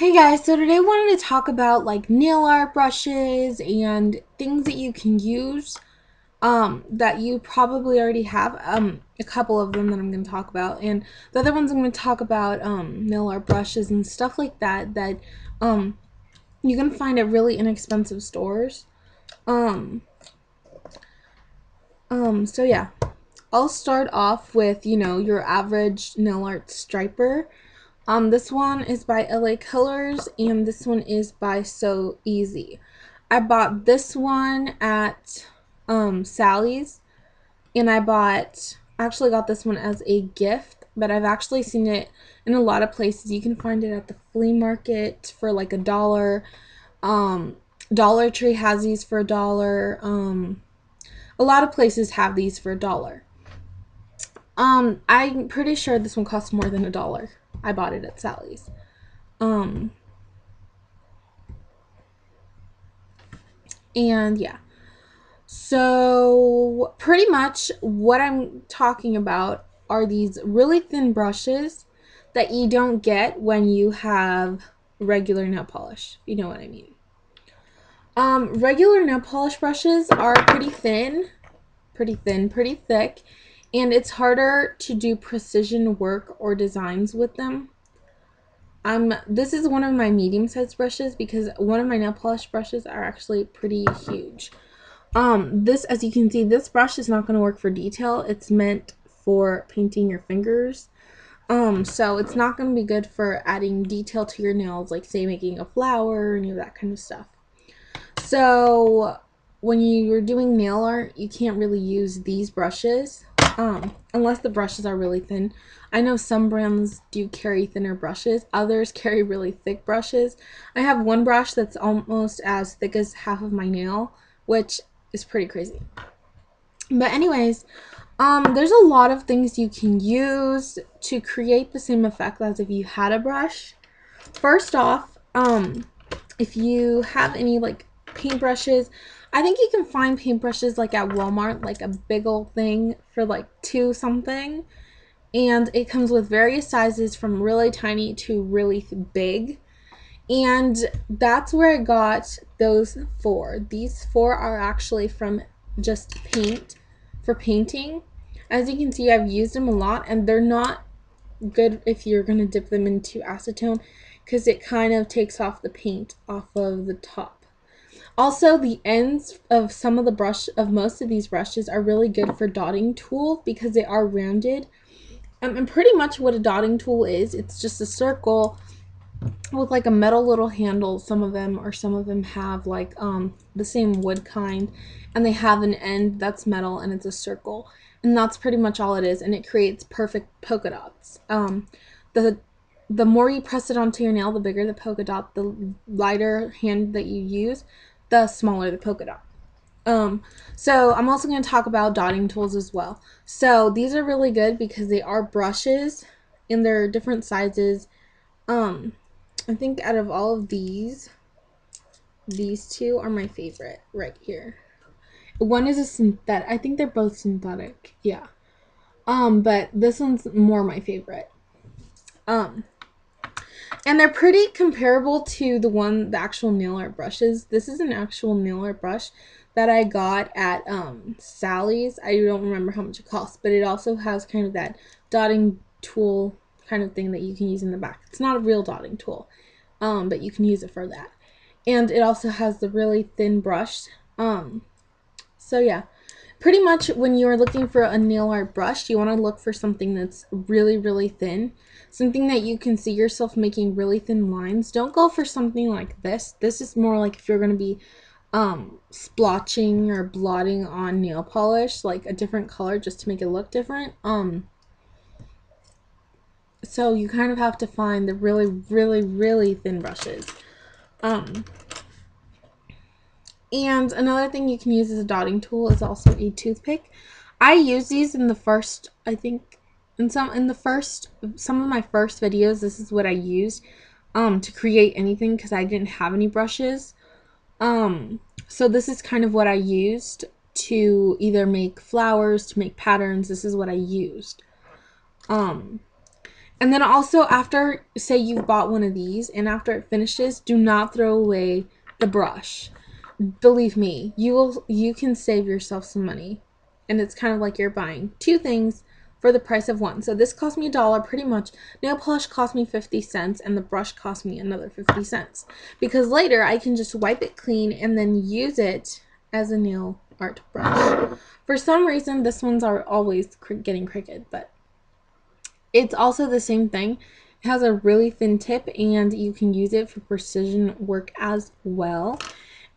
Hey guys, so today I wanted to talk about like nail art brushes and things that you can use that you probably already have. A couple of them that I'm going to talk about, and the other ones I'm going to talk about nail art brushes and stuff like that um you can find at really inexpensive stores. Um so yeah. I'll start off with, your average nail art striper. This one is by LA Colors, and this one is by So Easy. I bought this one at Sally's, and I actually got this one as a gift, but I've actually seen it in a lot of places. You can find it at the flea market for like $1. Um, Dollar Tree has these for $1. A lot of places have these for $1. I'm pretty sure this one costs more than $1. I bought it at Sally's. Um, and yeah. So, pretty much what I'm talking about are these really thin brushes that you don't get when you have regular nail polish. You know what I mean. Regular nail polish brushes are pretty thick, and it's harder to do precision work or designs with them. This is one of my medium-sized brushes because one of my nail polish brushes are actually pretty huge. This, as you can see, this brush is not going to work for detail. It's meant for painting your fingers. So it's not going to be good for adding detail to your nails, like say making a flower or any of that kind of stuff. So when you're doing nail art, you can't really use these brushes, unless the brushes are really thin. I know some brands do carry thinner brushes. Others carry really thick brushes. I have one brush that's almost as thick as half of my nail, which is pretty crazy. But anyways, there's a lot of things you can use to create the same effect as if you had a brush. First off, if you have any like paintbrushes, I think you can find paintbrushes like at Walmart, like a big old thing for like $2 something. And it comes with various sizes from really tiny to really big. And that's where I got those four. These four are actually from Just Paint for painting. As you can see, I've used them a lot, and they're not good if you're going to dip them into acetone because it kind of takes off the paint off of the top. Also, the ends of most of these brushes are really good for dotting tool because they are rounded. And pretty much what a dotting tool is, it's just a circle with like a metal little handle. Some of them have like the same wood kind, and they have an end that's metal and it's a circle, and that's pretty much all it is, and it creates perfect polka dots. The more you press it onto your nail, the bigger the polka dot. The lighter hand that you use, the smaller the polka dot. So I'm also going to talk about dotting tools as well. So these are really good because they are brushes and they're different sizes. I think out of all of these two are my favorite right here. One is a synthetic. I think they're both synthetic. Yeah. But this one's more my favorite. And they're pretty comparable to the actual nail art brushes. This is an actual nail art brush that I got at Sally's. I don't remember how much it costs, but it also has kind of that dotting tool kind of thing that you can use in the back. It's not a real dotting tool, but you can use it for that. And it also has the really thin brush. So yeah, pretty much when you're looking for a nail art brush, you want to look for something that's really, really thin. Something that you can see yourself making really thin lines. Don't go for something like this. This is more like if you're going to be splotching or blotting on nail polish, like a different color just to make it look different. So you kind of have to find the really, really, really thin brushes. And another thing you can use as a dotting tool is also a toothpick. I use these in the first, I think, some of my first videos. This is what I used to create anything because I didn't have any brushes. So this is kind of what I used to either make flowers, to make patterns. This is what I used. And then also after, say you've bought one of these and after it finishes, do not throw away the brush. Believe me, you can save yourself some money. And it's kind of like you're buying two things for the price of one. So this cost me $1 pretty much. Nail polish cost me 50 cents and the brush cost me another 50 cents. Because later I can just wipe it clean and then use it as a nail art brush. For some reason, this one's are always getting crooked, but it's also the same thing. It has a really thin tip and you can use it for precision work as well.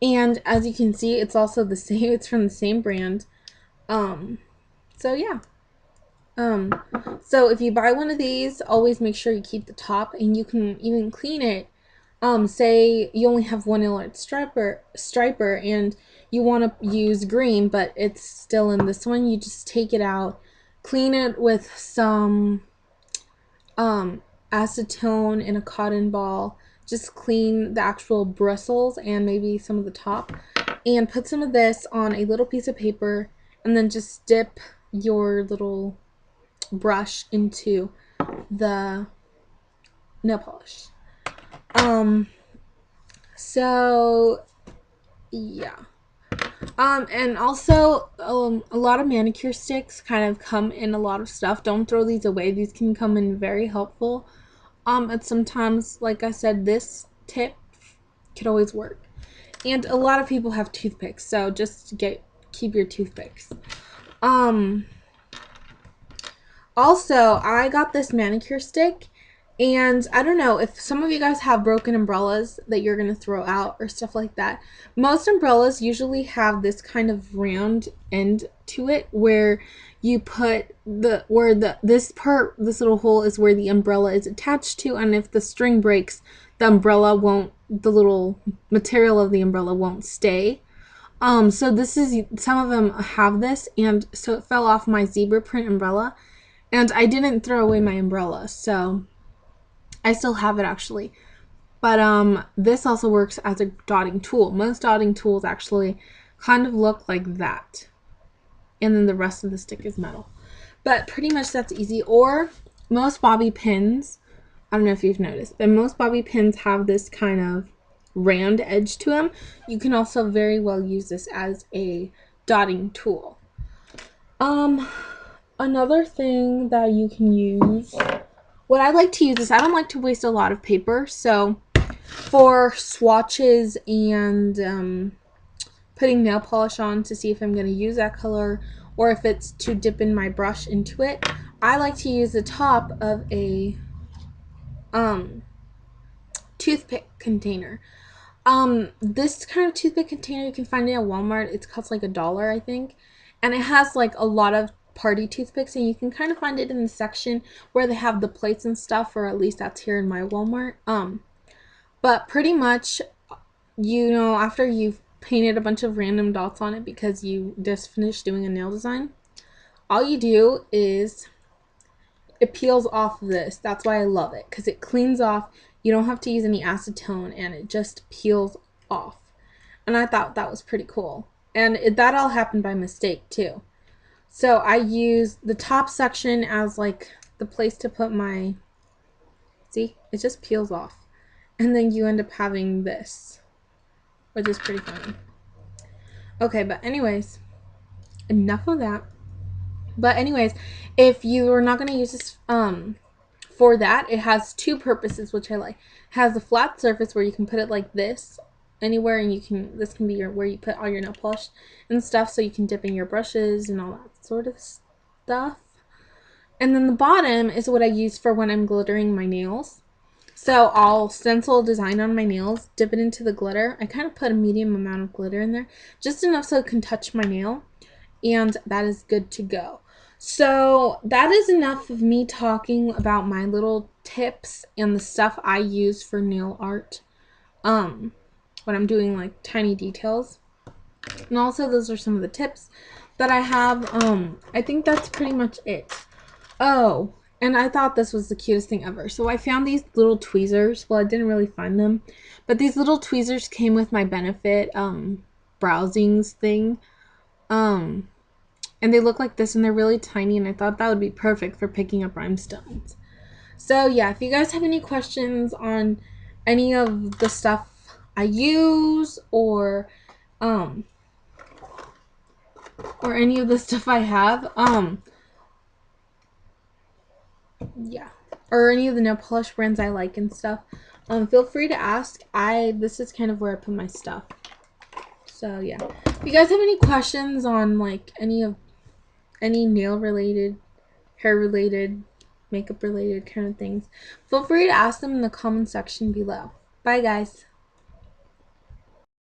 And as you can see, it's also the same. It's from the same brand. So yeah. So if you buy one of these, always make sure you keep the top, and you can even clean it. Say you only have one nail art striper and you want to use green, but it's still in this one. You just take it out, clean it with some acetone in a cotton ball. Just clean the actual bristles and maybe some of the top, and put some of this on a little piece of paper, and then just dip your little brush into the nail polish. So yeah. And also, a lot of manicure sticks kind of come in a lot of stuff. Don't throw these away. These can come in very helpful. And sometimes, like I said, this tip could always work. And a lot of people have toothpicks, so just keep your toothpicks. Also, I got this manicure stick, and I don't know if some of you guys have broken umbrellas that you're going to throw out or stuff like that. Most umbrellas usually have this kind of round end to it where you put this little hole is where the umbrella is attached to, and if the string breaks, the little material of the umbrella won't stay. So some of them have this, and so it fell off my zebra print umbrella. And I didn't throw away my umbrella, so I still have it actually. But this also works as a dotting tool. Most dotting tools actually kind of look like that. And then the rest of the stick is metal. But pretty much that's easy. Or most bobby pins, I don't know if you've noticed, but most bobby pins have this kind of round edge to them. You can also very well use this as a dotting tool. Another thing that you can use, what I like to use is I don't like to waste a lot of paper, so for swatches and putting nail polish on to see if I'm going to use that color or if it's to dip in my brush into it, I like to use the top of a toothpick container. This kind of toothpick container you can find it at Walmart. It costs like $1, I think, and it has like a lot of party toothpicks, and you can kind of find it in the section where they have the plates and stuff, or at least that's here in my Walmart. But pretty much, after you've painted a bunch of random dots on it because you just finished doing a nail design, all you do is it peels off this. That's why I love it, because it cleans off. You don't have to use any acetone, and it just peels off. And I thought that was pretty cool. And that all happened by mistake too. So I use the top section as like the place to put my, see, it just peels off. And then you end up having this, which is pretty funny. Okay, but anyways, enough of that. But anyways, if you are not going to use this for that, it has two purposes, which I like. It has a flat surface where you can put it like this anywhere, and this can be where you put all your nail polish and stuff, so you can dip in your brushes and all that sort of stuff. And then the bottom is what I use for when I'm glittering my nails. So I'll stencil a design on my nails, dip it into the glitter. I kind of put a medium amount of glitter in there, just enough so it can touch my nail, and that is good to go. So that is enough of me talking about my little tips and the stuff I use for nail art when I'm doing like tiny details. And also those are some of the tips that I have. I think that's pretty much it. Oh, and I thought this was the cutest thing ever. So I found these little tweezers. Well, I didn't really find them, but these little tweezers came with my benefit browsings thing. And they look like this, and they're really tiny, and I thought that would be perfect for picking up rhinestones. So yeah, if you guys have any questions on any of the stuff I use um or any of the stuff I have, yeah, or any of the nail polish brands I like and stuff, feel free to ask. This is kind of where I put my stuff. So yeah, if you guys have any questions on like any nail related, hair related, makeup related kind of things, feel free to ask them in the comment section below. Bye guys.